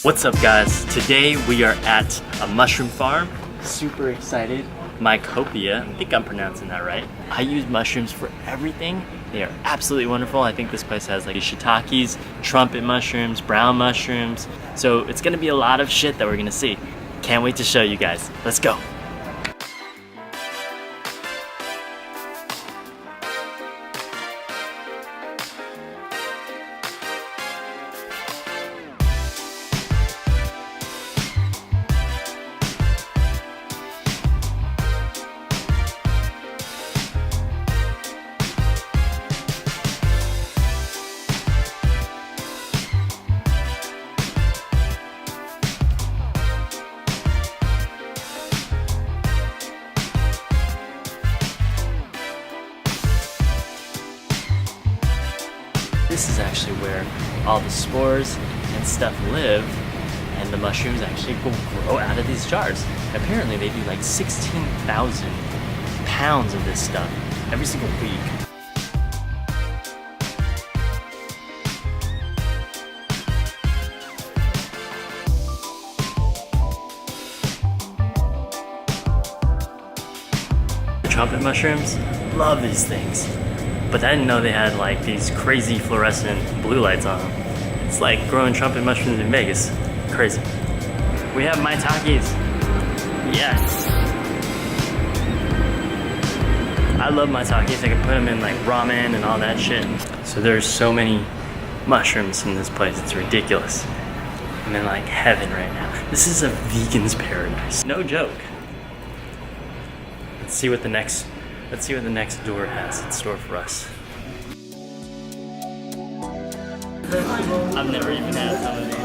What's up guys? Today we are at a mushroom farm. Super excited. Mycopia, I think I'm pronouncing that right. I use mushrooms for everything. They are absolutely wonderful. I think this place has like shiitakes, trumpet mushrooms, brown mushrooms. So it's gonna be a lot of shit that we're gonna see. Can't wait to show you guys. Let's go. This is actually where all the spores and stuff live, and the mushrooms actually will grow out of these jars. Apparently they do like 16,000 pounds of this stuff every single week. The trumpet mushrooms, love these things. But I didn't know they had like these crazy fluorescent blue lights on them. It's like growing trumpet mushrooms in Vegas. Crazy. We have Mycopia. Yes. I love Mycopia. I can put them in like ramen and all that shit. So there's so many mushrooms in this place. It's ridiculous. I'm in like heaven right now. This is a vegan's paradise. No joke. Let's see what the next door has in store for us. I've never even had some of these.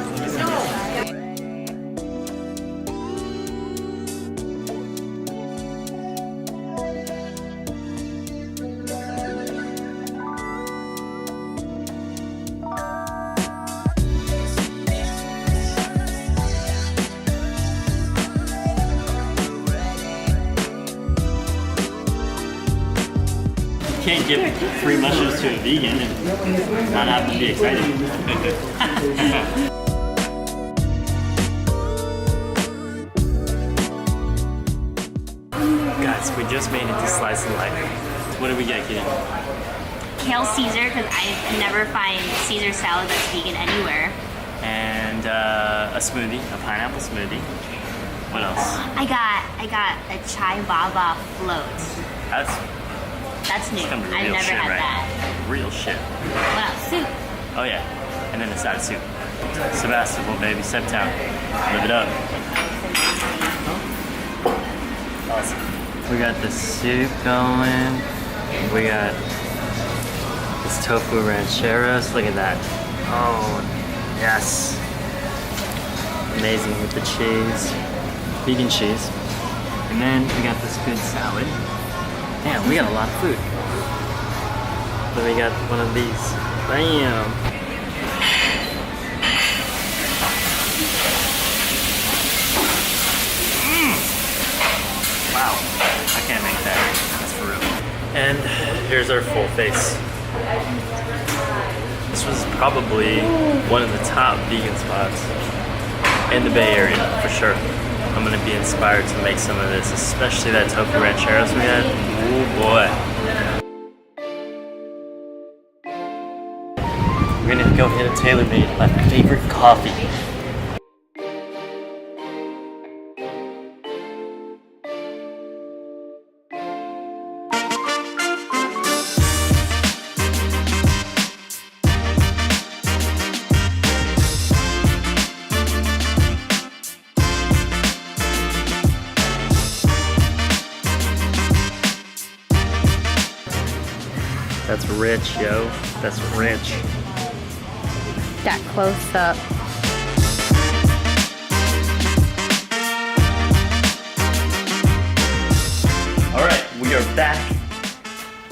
You can't give free mushrooms to a vegan and not have to be excited. Guys, we just made it to Slice of Life. What did we get, Kitty? Kale Caesar, because I never find Caesar salad that's vegan anywhere. And a smoothie, a pineapple smoothie. What else? I got a chai baba float. That's new. I've never had that. Real shit. What else? Soup. Oh yeah. And then a side of soup. Sebastopol, baby. Septown. Live it up. Awesome. We got the soup going. We got this tofu rancheros. Look at that. Oh, yes. Amazing with the cheese. Vegan cheese. And then we got this good salad. Damn, we got a lot of food. Then we got one of these. Bam! Wow, I can't make that. That's for real. And here's our full face. This was probably one of the top vegan spots in the Bay Area, for sure. I'm gonna be inspired to make some of this, especially that tofu rancheros we had. Oh boy. We're gonna go hit a Taylor Maid, my favorite coffee. That's rich, yo. That's rich. That close up. All right, we are back.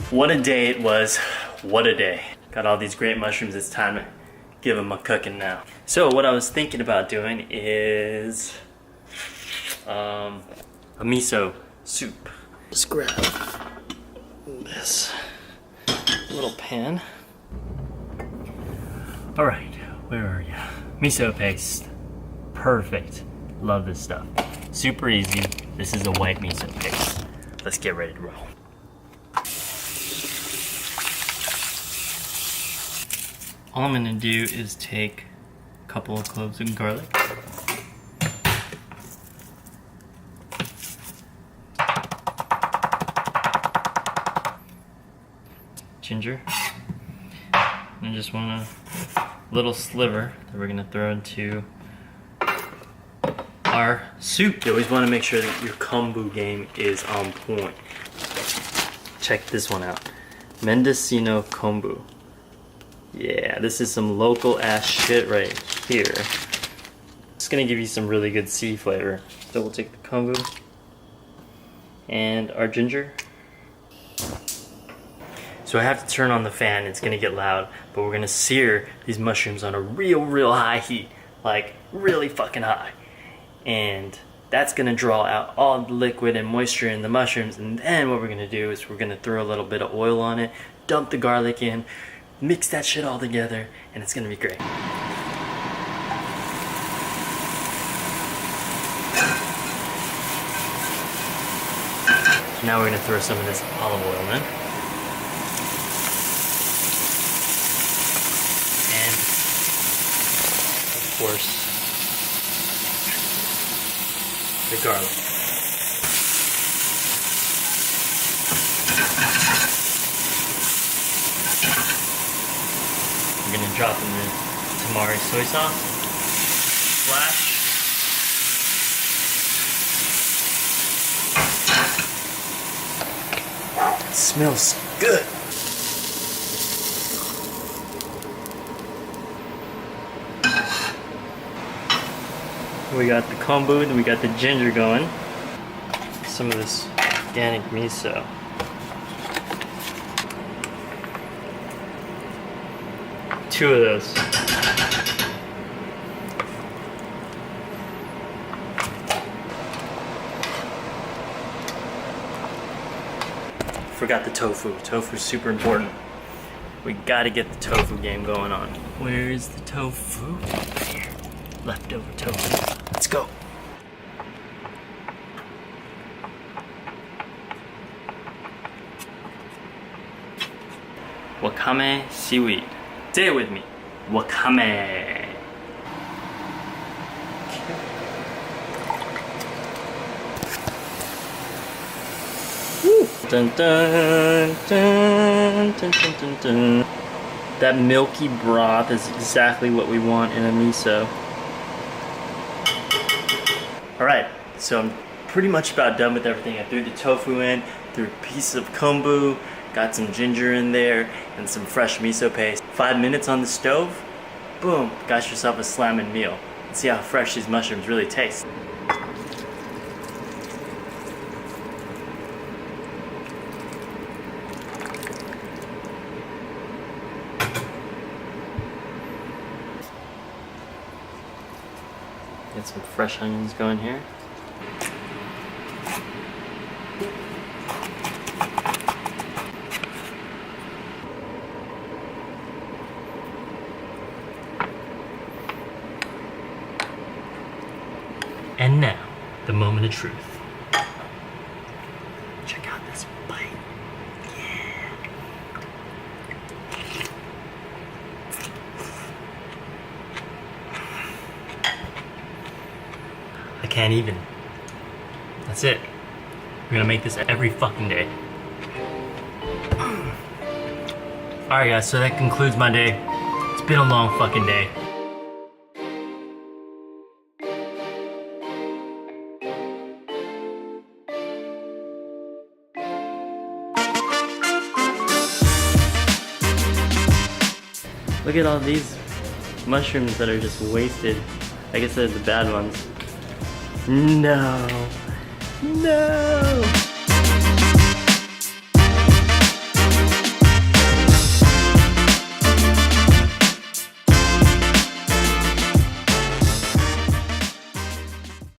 What a day it was. What a day. Got all these great mushrooms. It's time to give them a cooking now. So what I was thinking about doing is a miso soup. Just grab this little pan. All right, where are you? Miso paste. perfect. Love this stuff. Super easy. This is a white miso paste. Let's get ready to roll. All I'm gonna do is take a couple of cloves of garlic. Ginger. And just want a little sliver that we're gonna throw into our soup. You always want to make sure that your kombu game is on point. Check this one out. Mendocino kombu. Yeah, this is some local ass shit right here. It's gonna give you some really good sea flavor. So we'll take the kombu and our ginger. So I have to turn on the fan, it's gonna get loud, but we're gonna sear these mushrooms on a real high heat. Like really fucking high. And that's gonna draw out all the liquid and moisture in the mushrooms, and then what we're gonna do is we're gonna throw a little bit of oil on it, dump the garlic in, mix that shit all together, and it's gonna be great. Now we're gonna throw some of this olive oil in. And of course, the garlic. We're gonna drop in the tamari soy sauce. Splash. It smells good. We got the kombu, and we got the ginger going. Some of this organic miso. Two of those. Forgot the tofu. Tofu's super important. We gotta get the tofu game going on. Where is the tofu? Here. Leftover tofu. Let's go. Wakame seaweed. Say it with me. Wakame. Woo. Dun, dun, dun, dun, dun, dun, dun. That milky broth is exactly what we want in a miso. Alright, so I'm pretty much about done with everything. I threw the tofu in, threw pieces of kombu, got some ginger in there, and some fresh miso paste. 5 minutes on the stove, boom, got yourself a slamming meal. Let's see how fresh these mushrooms really taste. Get some fresh onions going here. And now, the moment of truth. Check out this bite. Yeah. I can't even. That's it. We're gonna make this every fucking day. Alright guys, so that concludes my day. It's been a long fucking day. Look at all these mushrooms that are just wasted. I guess they're the bad ones. No. No.